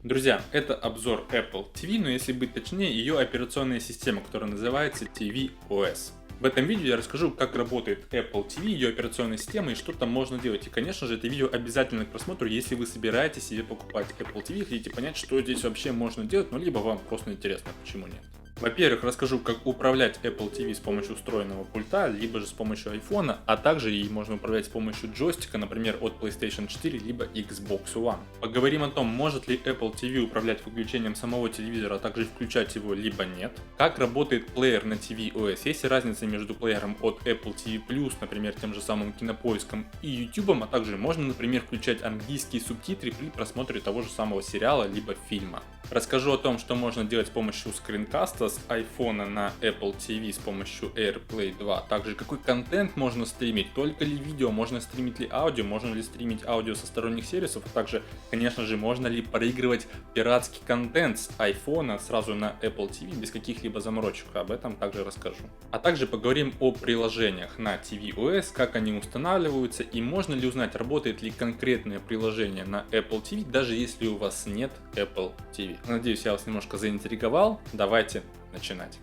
Друзья, это обзор Apple TV, но если быть точнее, ее операционная система, которая называется tvOS. В этом видео я расскажу, как работает Apple TV, ее операционная система и что там можно делать. И, конечно же, это видео обязательно к просмотру, если вы собираетесь себе покупать Apple TV, хотите понять, что здесь вообще можно делать, ну либо вам просто интересно, почему нет. Во-первых, расскажу, как управлять Apple TV с помощью встроенного пульта, либо же с помощью iPhone, а также и можно управлять с помощью джойстика, например, от PlayStation 4, либо Xbox One. Поговорим о том, может ли Apple TV управлять выключением самого телевизора, а также включать его, либо нет. Как работает плеер на tvOS, есть ли разница между плеером от Apple TV+, например, тем же самым Кинопоиском и YouTube, а также можно, например, включать английские субтитры при просмотре того же самого сериала, либо фильма. Расскажу о том, что можно делать с помощью скринкаста с iPhone на Apple TV с помощью AirPlay 2. Также какой контент можно стримить, только ли видео, можно стримить ли аудио, можно ли стримить аудио со сторонних сервисов, а также, конечно же, можно ли проигрывать пиратский контент с iPhone сразу на Apple TV без каких-либо заморочек. Об этом также расскажу. А также поговорим о приложениях на tvOS, как они устанавливаются и можно ли узнать, работает ли конкретное приложение на Apple TV, даже если у вас нет Apple TV. Надеюсь, я вас немножко заинтриговал. Давайте начинать.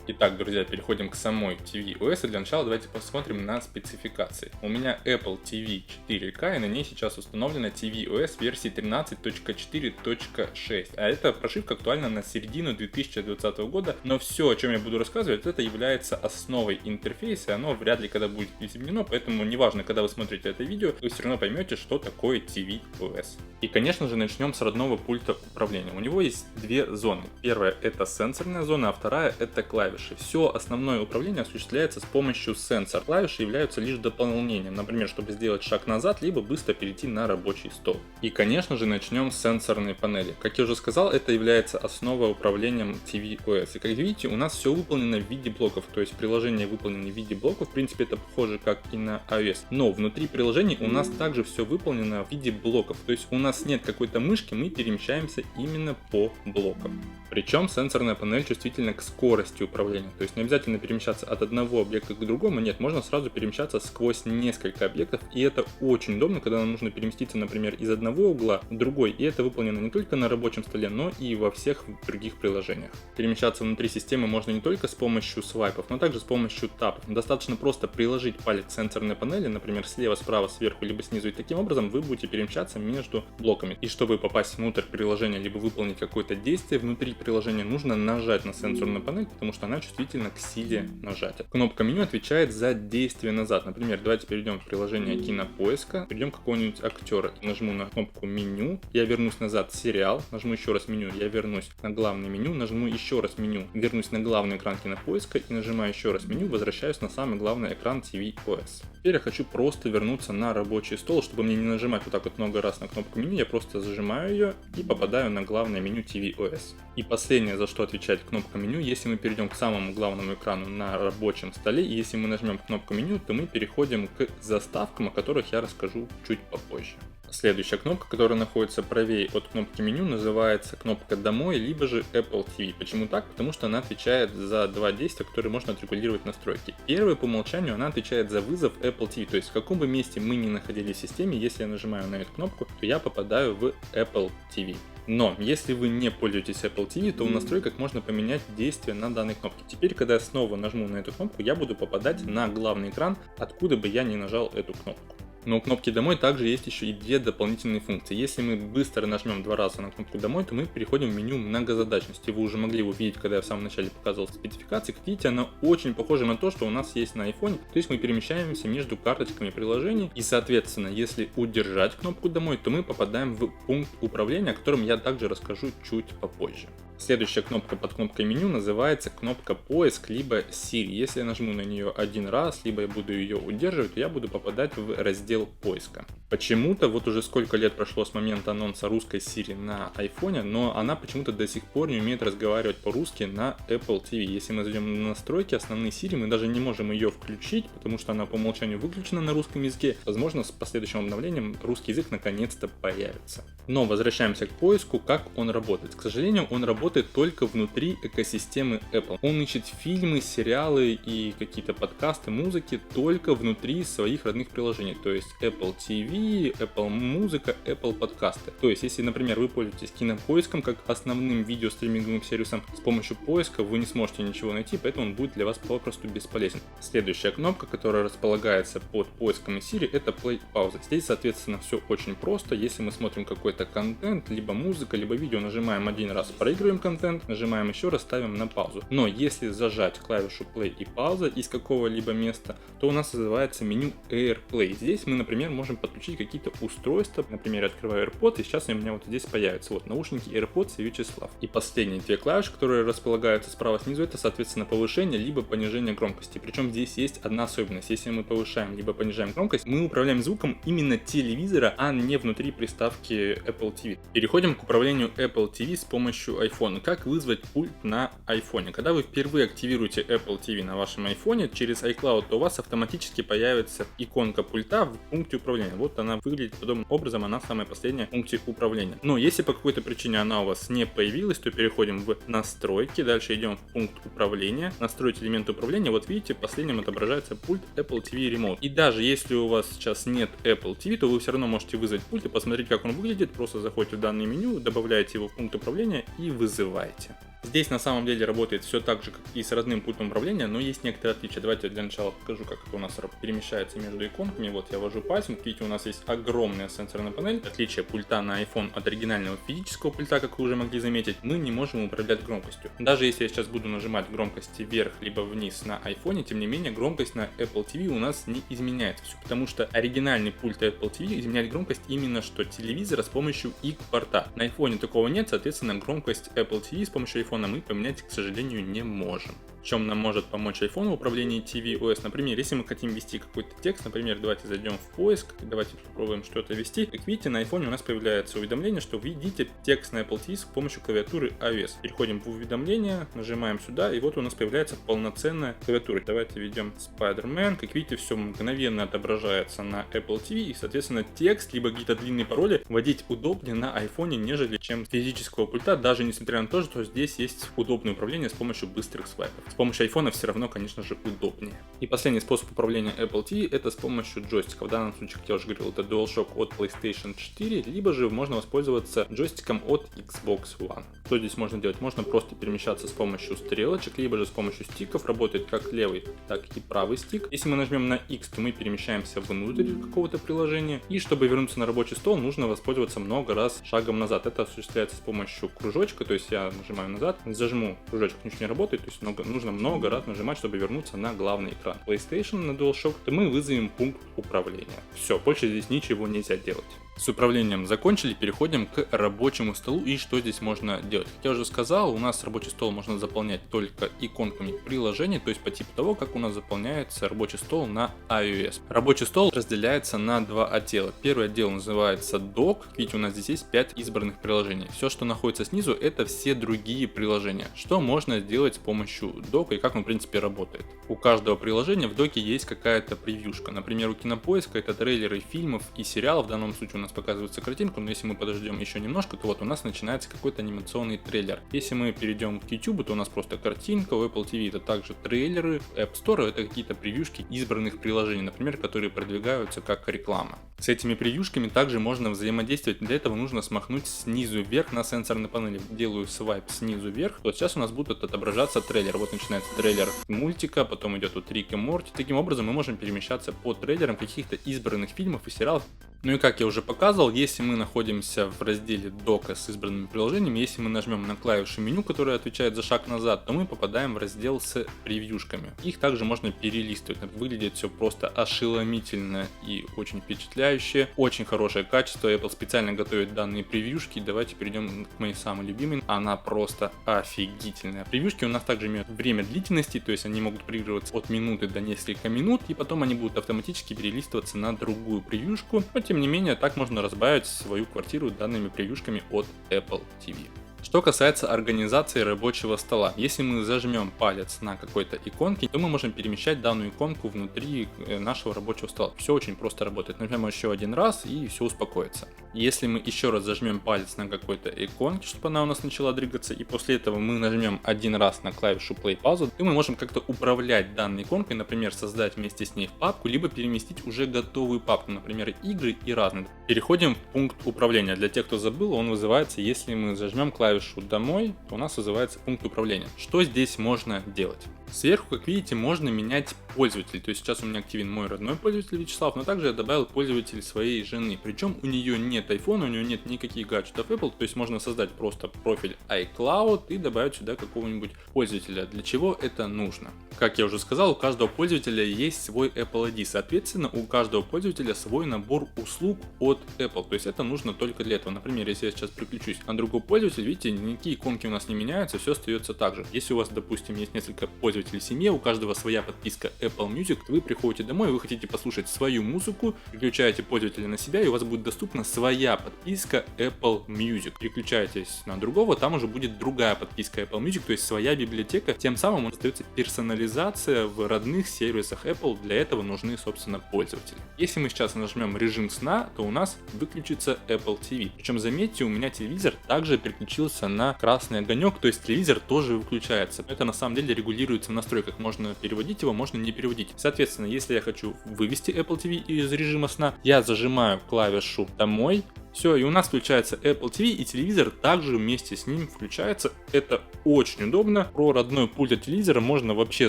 Итак, друзья, переходим к самой tvOS, и для начала давайте посмотрим на спецификации. У меня Apple TV 4K, и на ней сейчас установлена tvOS версии 13.4.6, а эта прошивка актуальна на середину 2020 года, но все, о чем я буду рассказывать, это является основой интерфейса, оно вряд ли когда будет приземлено, поэтому неважно, когда вы смотрите это видео, вы все равно поймете, что такое tvOS. И, конечно же, начнем с родного пульта управления. У него есть две зоны. Первая — это сенсорная зона, а вторая — это клавиши. Все основное управление осуществляется с помощью сенсора. Клавиши являются лишь дополнением, например, чтобы сделать шаг назад, либо быстро перейти на рабочий стол. И, конечно же, начнем с сенсорной панели. Как я уже сказал, это является основой управления tvOS. И как видите, у нас все выполнено в виде блоков, то есть приложение выполнено в виде блоков. В принципе, это похоже как и на iOS. Но внутри приложения у нас также все выполнено в виде блоков. То есть у нас нет какой-то мышки, мы перемещаемся именно по блокам. Причем сенсорная панель чувствительна к скорости управления. То есть не обязательно перемещаться от одного объекта к другому, нет, можно сразу перемещаться сквозь несколько объектов, и это очень удобно, когда нам нужно переместиться, например, из одного угла в другой, и это выполнено не только на рабочем столе, но и во всех других приложениях. Перемещаться внутри системы можно не только с помощью свайпов, но также с помощью тапов. Достаточно просто приложить палец к сенсорной панели, например, слева, справа, сверху, либо снизу, и таким образом вы будете перемещаться между блоками. И чтобы попасть внутрь приложения, либо выполнить какое-то действие внутри приложения, нужно нажать на сенсорную панель, потому что она чувствительна к силе нажатия. Кнопка меню отвечает за действие назад. Например, давайте перейдем в приложение Кинопоиска, перейдем к какому-нибудь актера. Нажму на кнопку меню, я вернусь назад в сериал, нажму еще раз меню, я вернусь на главное меню, нажму еще раз меню, вернусь на главный экран Кинопоиска и нажимаю еще раз меню, возвращаюсь на самый главный экран tvOS. Теперь я хочу просто вернуться на рабочий стол, чтобы мне не нажимать вот так вот много раз на кнопку меню, я просто зажимаю ее и попадаю на главное меню tvOS. И последнее, за что отвечает кнопка меню, если мы перейдем к самому главному экрану на рабочем столе, и если мы нажмем кнопку меню, то мы переходим к заставкам, о которых я расскажу чуть попозже. Следующая кнопка, которая находится правее от кнопки меню, называется кнопка «Домой», либо же Apple TV. Почему так? Потому что она отвечает за два действия, которые можно отрегулировать в настройке. Первое, по умолчанию, она отвечает за вызов Apple TV. То есть в каком бы месте мы ни находились в системе, если я нажимаю на эту кнопку, то я попадаю в Apple TV. Но если вы не пользуетесь Apple TV, то в настройках можно поменять действие на данной кнопке. Теперь, когда я снова нажму на эту кнопку, я буду попадать на главный экран, откуда бы я ни нажал эту кнопку. Но у кнопки «Домой» также есть еще и две дополнительные функции. Если мы быстро нажмем два раза на кнопку «Домой», то мы переходим в меню многозадачности. Вы уже могли увидеть, когда я в самом начале показывал спецификации. Как видите, она очень похожа на то, что у нас есть на iPhone. То есть мы перемещаемся между карточками приложений. И, соответственно, если удержать кнопку «Домой», то мы попадаем в пункт управления, о котором я также расскажу чуть попозже. Следующая кнопка под кнопкой меню называется кнопка «Поиск» либо Siri. Если я нажму на нее один раз, либо я буду ее удерживать, то я буду попадать в раздел поиска. Почему-то вот уже сколько лет прошло с момента анонса русской Siri на iPhone, но она почему-то до сих пор не умеет разговаривать по-русски на Apple TV. Если мы зайдем на настройки основные Siri, мы даже не можем ее включить, потому что она по умолчанию выключена на русском языке. Возможно, с последующим обновлением русский язык наконец-то появится. Но возвращаемся к поиску, как он работает. К сожалению, он работает только внутри экосистемы Apple. Он ищет фильмы, сериалы и какие-то подкасты, музыки только внутри своих родных приложений, то есть Apple TV TV, Apple Музыка, Apple подкасты. То есть, если, например, вы пользуетесь Кинопоиском как основным видеостриминговым сервисом, с помощью поиска вы не сможете ничего найти, поэтому он будет для вас попросту бесполезен. Следующая кнопка, которая располагается под поиском из Siri, это Play, пауза. Здесь, соответственно, все очень просто. Если мы смотрим какой-то контент, либо музыка, либо видео, нажимаем один раз, проигрываем контент, нажимаем еще раз, ставим на паузу. Но если зажать клавишу Play и пауза из какого-либо места, то у нас называется меню AirPlay. Здесь мы, например, можем подключить какие-то устройства. Например, я открываю AirPods, и сейчас у меня вот здесь появятся вот наушники AirPods и Вячеслав. И последние две клавиши, которые располагаются справа снизу, это, соответственно, повышение либо понижение громкости. Причем здесь есть одна особенность. Если мы повышаем либо понижаем громкость, мы управляем звуком именно телевизора, а не внутри приставки Apple TV. Переходим к управлению Apple TV с помощью iPhone. Как вызвать пульт на iPhone? Когда вы впервые активируете Apple TV на вашем iPhone через iCloud, то у вас автоматически появится иконка пульта в пункте управления. Вот она выглядит подобным образом, она самая последняя в пункте управления. Но если по какой-то причине она у вас не появилась, то переходим в настройки, дальше идем в пункт управления, настроить элементы управления. Вот видите, последним отображается пульт Apple TV Remote. И даже если у вас сейчас нет Apple TV, то вы все равно можете вызвать пульт и посмотреть, как он выглядит. Просто заходите в данное меню, добавляете его в пункт управления и вызываете. Здесь на самом деле работает все так же, как и с родным пультом управления, но есть некоторые отличия. Давайте для начала покажу, как это у нас перемещается между иконками. Вот я вожу пальцем, видите, у нас есть огромная сенсорная панель. Отличие пульта на iPhone от оригинального физического пульта, как вы уже могли заметить, мы не можем управлять громкостью. Даже если я сейчас буду нажимать громкости вверх либо вниз на iPhone, тем не менее громкость на Apple TV у нас не изменяется. Все потому что оригинальный пульт Apple TV изменяет громкость именно что телевизора с помощью IK-порта. На iPhone такого нет, соответственно громкость Apple TV с помощью iPhone мы поменять, к сожалению, не можем. В чем нам может помочь iPhone в управлении tvOS? Например, если мы хотим ввести какой-то текст, например, давайте зайдем в поиск, давайте попробуем что-то ввести. Как видите, на iPhone у нас появляется уведомление, что вы видите текст на Apple TV с помощью клавиатуры iOS. Переходим в уведомления, нажимаем сюда, и вот у нас появляется полноценная клавиатура. Давайте введем Spider-Man. Как видите, все мгновенно отображается на Apple TV, и, соответственно, текст, либо какие-то длинные пароли вводить удобнее на iPhone, нежели чем с физического пульта, даже несмотря на то, что здесь есть удобное управление с помощью быстрых свайпов. С помощью iPhone все равно, конечно же, удобнее. И последний способ управления Apple TV это с помощью джойстика. В данном случае, как я уже говорил, это DualShock от PlayStation 4, либо же можно воспользоваться джойстиком от Xbox One. Что здесь можно делать? Можно просто перемещаться с помощью стрелочек, либо же с помощью стиков. Работает как левый, так и правый стик. Если мы нажмем на X, то мы перемещаемся внутрь какого-то приложения. И чтобы вернуться на рабочий стол, нужно воспользоваться много раз шагом назад. Это осуществляется с помощью кружочка, то есть я нажимаю назад, зажму, кружочек ничего не работает, то есть нужно много раз нажимать, чтобы вернуться на главный экран. PlayStation на DualShock, то мы вызовем пункт управления. Все, больше здесь ничего нельзя делать. С управлением закончили, переходим к рабочему столу и что здесь можно делать. Как я уже сказал, у нас рабочий стол можно заполнять только иконками приложений, то есть по типу того, как у нас заполняется рабочий стол на iOS. Рабочий стол разделяется на два отдела. Первый отдел называется Dock, видите, у нас здесь есть 5 избранных приложений. Все, что находится снизу, это все другие приложения. Что можно сделать с помощью дока и как он в принципе работает. У каждого приложения в доке есть какая-то превьюшка. Например, у Кинопоиска это трейлеры фильмов и сериалов, в данном случае у нас показывается картинку, но если мы подождем еще немножко, то вот у нас начинается какой-то анимационный трейлер. Если мы перейдем к YouTube, то у нас просто картинка, у Apple TV это также трейлеры, App Store это какие-то превьюшки избранных приложений, например, которые продвигаются как реклама. С этими превьюшками также можно взаимодействовать, для этого нужно смахнуть снизу вверх на сенсорной панели. Делаю свайп снизу вверх, то сейчас у нас будет отображаться трейлер. Вот начинается трейлер мультика, потом идет вот Рик и Морти. Таким образом мы можем перемещаться по трейлерам каких-то избранных фильмов и сериалов. Ну и как я уже показывал, если мы находимся в разделе дока с избранными приложениями, если мы нажмем на клавишу меню, которая отвечает за шаг назад, то мы попадаем в раздел с превьюшками. Их также можно перелистывать. Выглядит все просто ошеломительно и очень впечатляюще. Очень хорошее качество. Apple специально готовит данные превьюшки. Давайте перейдем к моей самой любимой. Она просто офигительная. Превьюшки у нас также имеют время длительности, то есть они могут проигрываться от минуты до нескольких минут, и потом они будут автоматически перелистываться на другую превьюшку. Но тем не менее, так можно разбавить свою квартиру данными превьюшками от Apple TV. Что касается организации рабочего стола, если мы зажмем палец на какой-то иконке, то мы можем перемещать данную иконку внутри нашего рабочего стола. Все очень просто работает. Нажмем еще один раз и все успокоится. Если мы еще раз зажмем палец на какой-то иконке, чтобы она у нас начала двигаться, и после этого мы нажмем один раз на клавишу Play Pause, то мы можем как-то управлять данной иконкой, например, создать вместе с ней папку, либо переместить уже готовую папку, например, игры и разные. Переходим в пункт управления. Для тех, кто забыл, он вызывается, если мы зажмем клавишу «Домой», то у нас вызывается пункт управления. Что здесь можно делать? Сверху, как видите, можно менять пользователей. То есть сейчас у меня активен мой родной пользователь Вячеслав, но также я добавил пользователей своей жены. Причем у нее нет iPhone, у нее нет никаких гаджетов Apple, то есть можно создать просто профиль iCloud и добавить сюда какого-нибудь пользователя. Для чего это нужно? Как я уже сказал, у каждого пользователя есть свой Apple ID, соответственно, у каждого пользователя свой набор услуг от Apple. То есть это нужно только для этого. Например, если я сейчас переключусь на другой пользователь, видите, никакие иконки у нас не меняются, все остается так же. Если у вас, допустим, есть несколько пользователей в семье, у каждого своя подписка Apple Music, вы приходите домой, вы хотите послушать свою музыку, переключаете пользователя на себя, и у вас будет доступна своя подписка Apple Music. Переключаетесь на другого, там уже будет другая подписка Apple Music, то есть своя библиотека. Тем самым остается персонализация в родных сервисах Apple, для этого нужны, собственно, пользователи. Если мы сейчас нажмем режим сна, то у нас выключится Apple TV. Причем, заметьте, у меня телевизор также переключился на красный огонек, то есть телевизор тоже выключается. Это на самом деле регулируется в настройках, можно переводить его, можно не переводить. Соответственно, если я хочу вывести Apple TV из режима сна, я зажимаю клавишу «Домой». Все, и у нас включается Apple TV, и телевизор также вместе с ним включается. Это очень удобно. Про родной пульт от телевизора можно вообще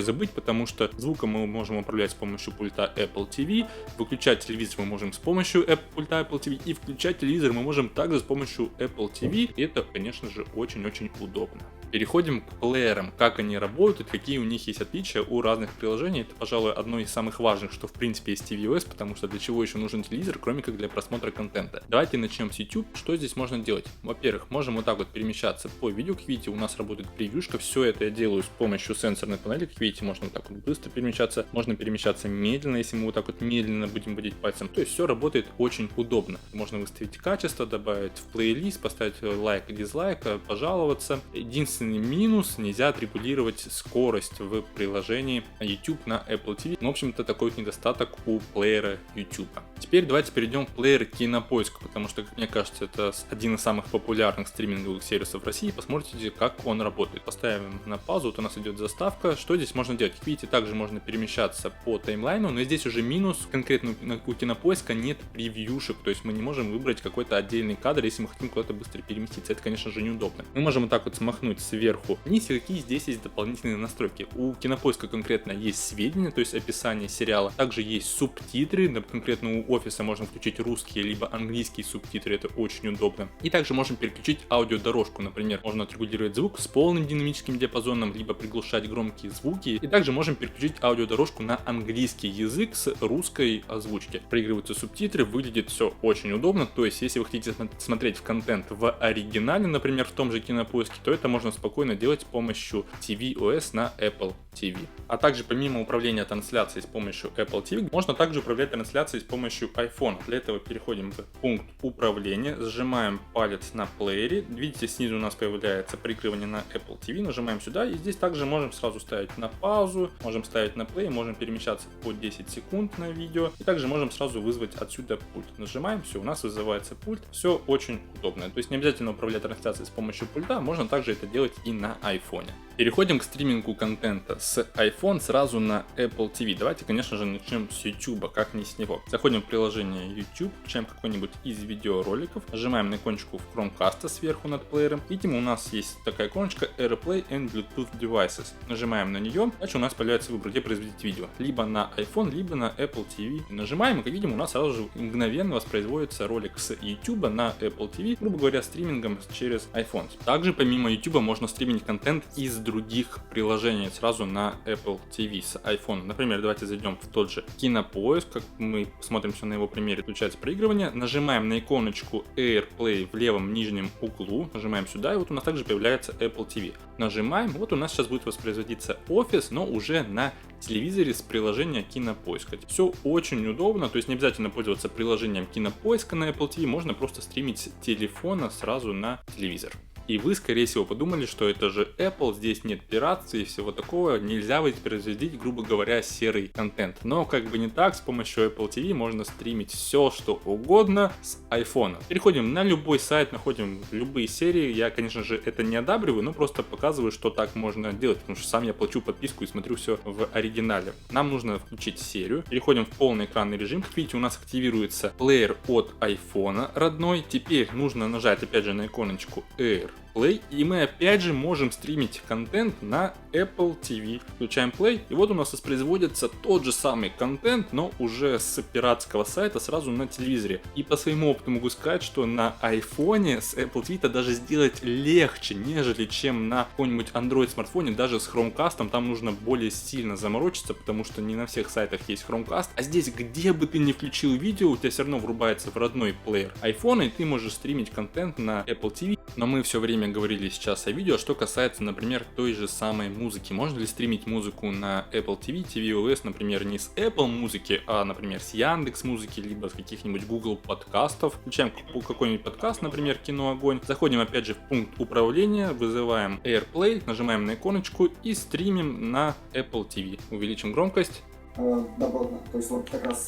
забыть, потому что звуком мы можем управлять с помощью пульта Apple TV, выключать телевизор мы можем с помощью пульта Apple TV, и включать телевизор мы можем также с помощью Apple TV. И это, конечно же, очень-очень удобно. Переходим к плеерам, как они работают, какие у них есть отличия у разных приложений. Это, пожалуй, одно из самых важных, что в принципе есть tvOS, потому что для чего еще нужен телевизор, кроме как для просмотра контента. Давайте начнем с YouTube. Что здесь можно делать? Во-первых, можем вот так вот перемещаться по видео. Как видите, у нас работает превьюшка. Все это я делаю с помощью сенсорной панели. Как видите, можно вот так вот быстро перемещаться, можно перемещаться медленно, если мы вот так вот медленно будем водить пальцем. То есть все работает очень удобно. Можно выставить качество, добавить в плейлист, поставить лайк и дизлайк, пожаловаться. Единственный минус — нельзя отрегулировать скорость в приложении YouTube на Apple TV. В общем-то, такой вот недостаток у плеера YouTube. Теперь давайте перейдем в плеер Кинопоиск, потому что, как мне кажется, это один из самых популярных стриминговых сервисов в России. Посмотрите, как он работает. Поставим на паузу, вот у нас идет заставка. Что здесь можно делать? Как видите, также можно перемещаться по таймлайну, но здесь уже минус. Конкретно у Кинопоиска нет превьюшек, то есть мы не можем выбрать какой-то отдельный кадр, если мы хотим куда-то быстро переместиться. Это, конечно же, неудобно. Мы можем вот так вот смахнуть сверху вниз, и какие здесь есть дополнительные настройки. У Кинопоиска конкретно есть сведения, то есть описание сериала. Также есть субтитры, конкретно у Офиса можно включить русские либо английские субтитры, это очень удобно. И также можем переключить аудиодорожку, например, можно отрегулировать звук с полным динамическим диапазоном, либо приглушать громкие звуки. И также можем переключить аудиодорожку на английский язык с русской озвучки. Проигрываются субтитры, выглядит все очень удобно, то есть если вы хотите смотреть контент в оригинале, например, в том же Кинопоиске, то это можно спокойно делать с помощью tvOS на Apple TV. А также помимо управления трансляцией с помощью Apple TV, можно также управлять трансляцией с помощью iPhone. Для этого переходим в пункт управления, сжимаем палец на плеере, видите, снизу у нас появляется проигрывание на Apple TV, нажимаем сюда, и здесь также можем сразу ставить на паузу, можем ставить на play, можем перемещаться по 10 секунд на видео, и также можем сразу вызвать отсюда пульт. Нажимаем, все, у нас вызывается пульт, все очень удобно. То есть не обязательно управлять трансляцией с помощью пульта, можно также это делать и на iPhone. Переходим к стримингу контента с iPhone сразу на Apple TV. Давайте, конечно же, начнем с YouTube, как не с него. Заходим в приложение YouTube, включаем какой-нибудь из видеороликов, нажимаем на иконочку в Chromecast сверху над плеером. Видим, у нас есть такая иконочка AirPlay and Bluetooth Devices. Нажимаем на нее, дальше у нас появляется выбор, где производить видео. Либо на iPhone, либо на Apple TV. Нажимаем, и как видим, у нас сразу же мгновенно воспроизводится ролик с YouTube на Apple TV, грубо говоря, стримингом через iPhone. Также помимо YouTube можно стримить контент из других приложений сразу на Apple TV с iPhone. Например, давайте зайдем в тот же Кинопоиск, как мы посмотрим все на его примере, включается проигрывание, нажимаем на иконочку AirPlay в левом нижнем углу, нажимаем сюда, и вот у нас также появляется Apple TV. Нажимаем, вот у нас сейчас будет воспроизводиться Office, но уже на телевизоре с приложения Кинопоиска. Все очень удобно, то есть не обязательно пользоваться приложением Кинопоиска на Apple TV, можно просто стримить с телефона сразу на телевизор. И вы, скорее всего, подумали, что это же Apple, здесь нет пиратства и всего такого, нельзя воспроизводить, грубо говоря, серый контент. Но как бы не так, с помощью Apple TV можно стримить все, что угодно с iPhone. Переходим на любой сайт, находим любые серии. Я, конечно же, это не одабриваю, но просто показываю, что так можно делать, потому что сам я плачу подписку и смотрю все в оригинале. Нам нужно включить серию. Переходим в полный экранный режим. Как видите, у нас активируется плеер от iPhone родной. Теперь нужно нажать опять же на иконочку AirPlay, и мы опять же можем стримить контент на Apple TV. Включаем Play, и вот у нас воспроизводится тот же самый контент, но уже с пиратского сайта сразу на телевизоре. И по своему опыту могу сказать, что на iPhone с Apple TV это даже сделать легче, нежели чем на каком-нибудь Android смартфоне, даже с Chromecast. Там нужно более сильно заморочиться, потому что не на всех сайтах есть Chromecast. А здесь, где бы ты ни включил видео, у тебя все равно врубается в родной плеер iPhone, и ты можешь стримить контент на Apple TV. Но мы все время говорили сейчас о видео, что касается, например, той же самой музыки. Можно ли стримить музыку на Apple TV, tvOS, например, не с Apple музыки, а, например, с Яндекс музыки, либо с каких-нибудь Google подкастов. Включаем какой-нибудь подкаст, например, Кино Огонь. Заходим опять же в пункт управления, вызываем AirPlay, нажимаем на иконочку и стримим на Apple TV. Увеличим громкость. Добротно, то есть вот как раз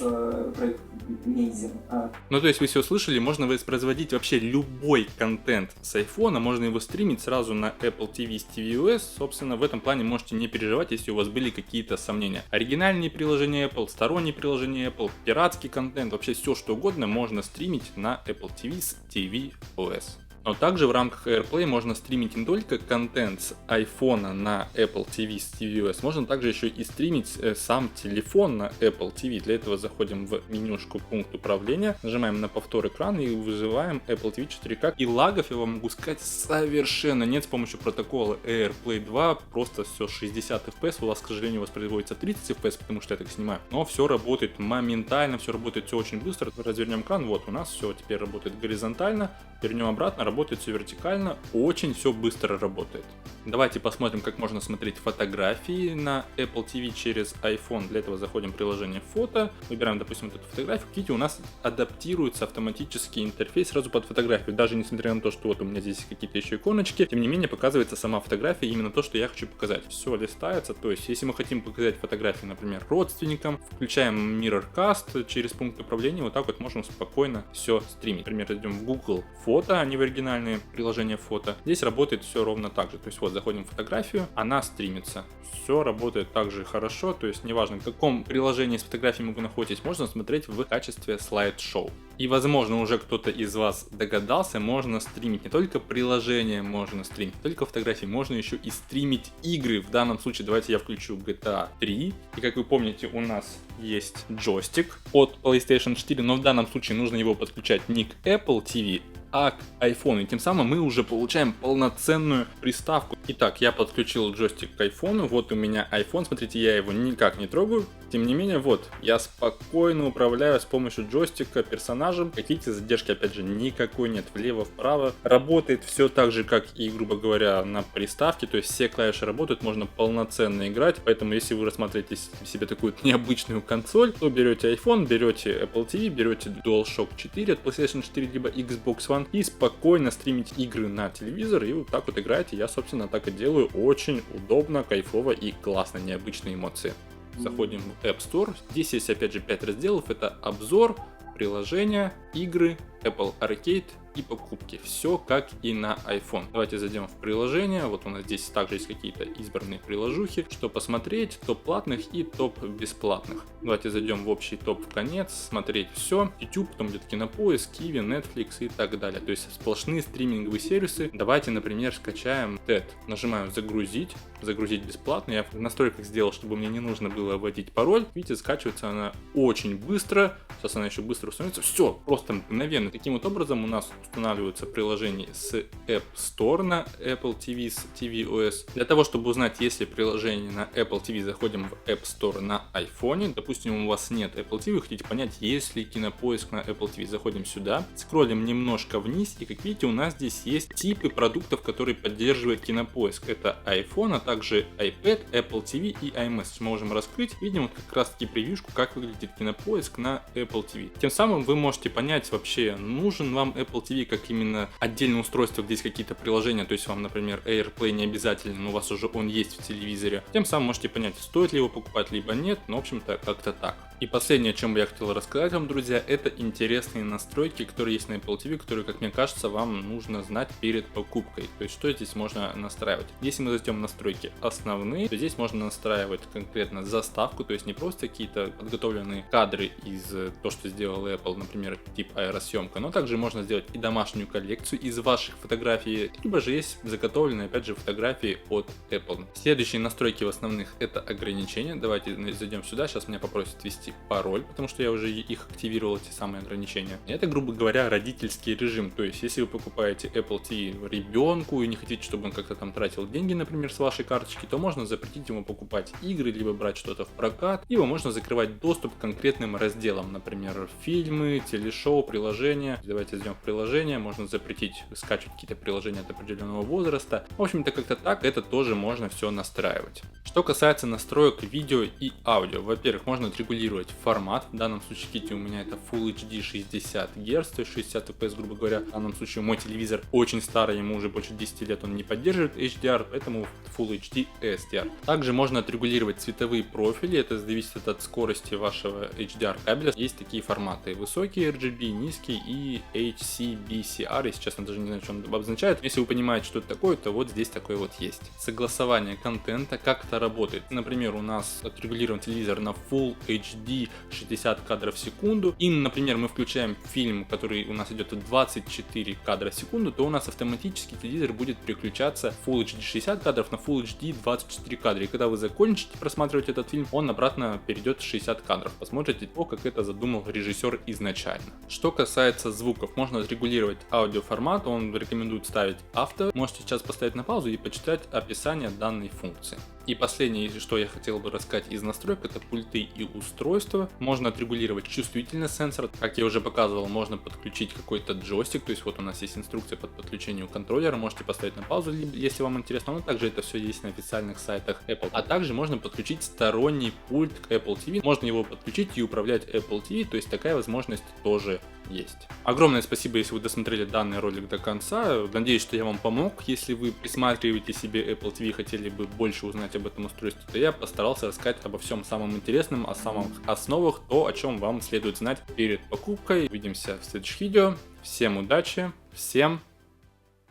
проект Amazing. Ну, то есть вы все слышали, можно воспроизводить вообще любой контент с iPhone, можно его стримить сразу на Apple TV с tvOS. Собственно, в этом плане можете не переживать, если у вас были какие-то сомнения. Оригинальные приложения Apple, сторонние приложения Apple, пиратский контент, вообще все что угодно можно стримить на Apple TV с tvOS. Но также в рамках AirPlay можно стримить не только контент с iPhone на Apple TV с tvOS, можно также еще и стримить сам телефон на Apple TV. Для этого заходим в менюшку пункт управления, нажимаем на повтор экрана и вызываем Apple TV 4K. И лагов, я вам могу сказать, совершенно нет с помощью протокола AirPlay 2, просто все 60 FPS, у вас, к сожалению, воспроизводится 30 FPS, потому что я так снимаю. Но все работает моментально, все работает все очень быстро. Развернем экран, вот у нас все теперь работает горизонтально, вернем обратно, работает все вертикально, очень все быстро работает. Давайте посмотрим, как можно смотреть фотографии на Apple TV через iPhone. Для этого заходим в приложение фото, выбираем, допустим, эту фотографию. Видите, у нас адаптируется автоматически интерфейс сразу под фотографию. Даже несмотря на то, что вот у меня здесь какие-то еще иконочки, тем не менее показывается сама фотография, именно то, что я хочу показать. Все листается, то есть если мы хотим показать фотографии, например, родственникам, включаем Mirrorcast через пункт управления, вот так вот можем спокойно все стримить. Например, идем в Google Фото, они в оригинальные приложения фото. Здесь работает все ровно так же. То есть вот заходим в фотографию, она стримится. Все работает также хорошо, то есть неважно, в каком приложении с фотографиями вы находитесь, можно смотреть в качестве слайд-шоу. И возможно уже кто-то из вас догадался, можно стримить не только приложения, можно стримить не только фотографии, можно еще и стримить игры. В данном случае давайте я включу GTA 3. И как вы помните, у нас есть джойстик от PlayStation 4, но в данном случае нужно его подключать не к Apple TV, а к iPhone. И тем самым мы уже получаем полноценную приставку. Итак, я подключил джойстик к iPhone. Вот у меня iPhone. Смотрите, я его никак не трогаю. Тем не менее, вот, я спокойно управляю с помощью джойстика персонажем. Как видите, задержки, опять же, никакой нет. Влево-вправо. Работает все так же, как и, грубо говоря, на приставке. То есть все клавиши работают, можно полноценно играть. Поэтому, если вы рассматриваете себе такую необычную консоль, то берете iPhone, берете Apple TV, берете DualShock 4 от PlayStation 4, либо Xbox One и спокойно стримить игры на телевизор. И вот так вот играете. Я, собственно, так и делаю. Очень удобно, кайфово и классно, необычные эмоции. Заходим в App Store. Здесь есть опять же 5 разделов. Это обзор, приложения, игры, Apple Arcade и покупки. Все как и на iPhone. Давайте зайдем в приложение. Вот у нас здесь также есть какие-то избранные приложухи. Что посмотреть, топ платных и топ бесплатных. Давайте зайдем в общий топ в конец. Смотреть все. YouTube, потом идет Кинопоиск, Kiwi, Netflix и так далее. То есть сплошные стриминговые сервисы. Давайте, например, скачаем TED. Нажимаем загрузить. Загрузить бесплатно. Я в настройках сделал, чтобы мне не нужно было вводить пароль. Видите, скачивается она очень быстро. Сейчас она еще быстро установится. Все, просто мгновенно. Таким вот образом у нас устанавливаются приложения с App Store на Apple TV с tvOS. Для того, чтобы узнать, есть ли приложение на Apple TV, заходим в App Store на iPhone. Допустим, у вас нет Apple TV, вы хотите понять, есть ли Кинопоиск на Apple TV. Заходим сюда, скроллим немножко вниз, и как видите, у нас здесь есть типы продуктов, которые поддерживает Кинопоиск. Это iPhone, а также iPad, Apple TV и iMessage. Мы можем раскрыть, видим вот как раз таки превьюшку, как выглядит Кинопоиск на Apple TV. Тем самым вы можете понять вообще, нужен вам Apple TV TV как именно отдельное устройство, где есть какие-то приложения, то есть вам, например, AirPlay не обязательно, но у вас уже он есть в телевизоре. Тем самым можете понять, стоит ли его покупать, либо нет, но в общем-то как-то так. И последнее, о чем бы я хотел рассказать вам, друзья, это интересные настройки, которые есть на Apple TV, которые, как мне кажется, вам нужно знать перед покупкой. То есть, что здесь можно настраивать. Если мы зайдем в настройки основные, то здесь можно настраивать конкретно заставку, то есть не просто какие-то подготовленные кадры из того, что сделал Apple, например, тип аэросъемка, но также можно сделать и домашнюю коллекцию из ваших фотографий, либо же есть заготовленные, опять же, фотографии от Apple. Следующие настройки в основных это ограничения. Давайте зайдем сюда, сейчас меня попросят ввести пароль, потому что я уже их активировал, эти самые ограничения. Это, грубо говоря, родительский режим, то есть если вы покупаете Apple TV ребенку и не хотите, чтобы он как-то там тратил деньги, например, с вашей карточки, то можно запретить ему покупать игры, либо брать что-то в прокат, либо можно закрывать доступ к конкретным разделам, например, фильмы, телешоу, приложения. Давайте зайдем в приложение, можно запретить скачивать какие-то приложения от определенного возраста. В общем-то, как-то так, это тоже можно все настраивать. Что касается настроек видео и аудио, во-первых, можно отрегулировать формат, в данном случае, видите, у меня это Full HD 60 Гц, то есть 60 FPS, грубо говоря. В данном случае мой телевизор очень старый, ему уже больше 10 лет, он не поддерживает HDR, поэтому Full HD SDR. Также можно отрегулировать цветовые профили, это зависит от скорости вашего HDR кабеля. Есть такие форматы: высокий RGB, низкий и HCBCR, если честно, даже не знаю, что он обозначает. Если вы понимаете, что это такое, то вот здесь такое вот есть. Согласование контента, как это работает. Например, у нас отрегулирован телевизор на Full HD 60 кадров в секунду, и, например, мы включаем фильм, который у нас идет 24 кадра в секунду, то у нас автоматически телевизор будет переключаться Full HD 60 кадров на Full HD 24 кадра, и когда вы закончите просматривать этот фильм, он обратно перейдет в 60 кадров. Посмотрите то, как это задумал режиссер изначально. Что касается звуков, можно отрегулировать аудиоформат, он рекомендует ставить авто. Можете сейчас поставить на паузу и почитать описание данной функции. И последнее, что я хотел бы рассказать из настроек, это пульты и устройства. Можно отрегулировать чувствительность сенсора. Как я уже показывал, можно подключить какой-то джойстик. То есть вот у нас есть инструкция под подключением контроллера. Можете поставить на паузу, если вам интересно. Но также это все есть на официальных сайтах Apple. А также можно подключить сторонний пульт к Apple TV. Можно его подключить и управлять Apple TV. То есть такая возможность тоже есть. Огромное спасибо, если вы досмотрели данный ролик до конца. Надеюсь, что я вам помог. Если вы присматриваете себе Apple TV и хотели бы больше узнать об этом устройстве, то я постарался рассказать обо всем самом интересном, о самых основах, то, о чем вам следует знать перед покупкой. Увидимся в следующих видео. Всем удачи, всем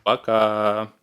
пока!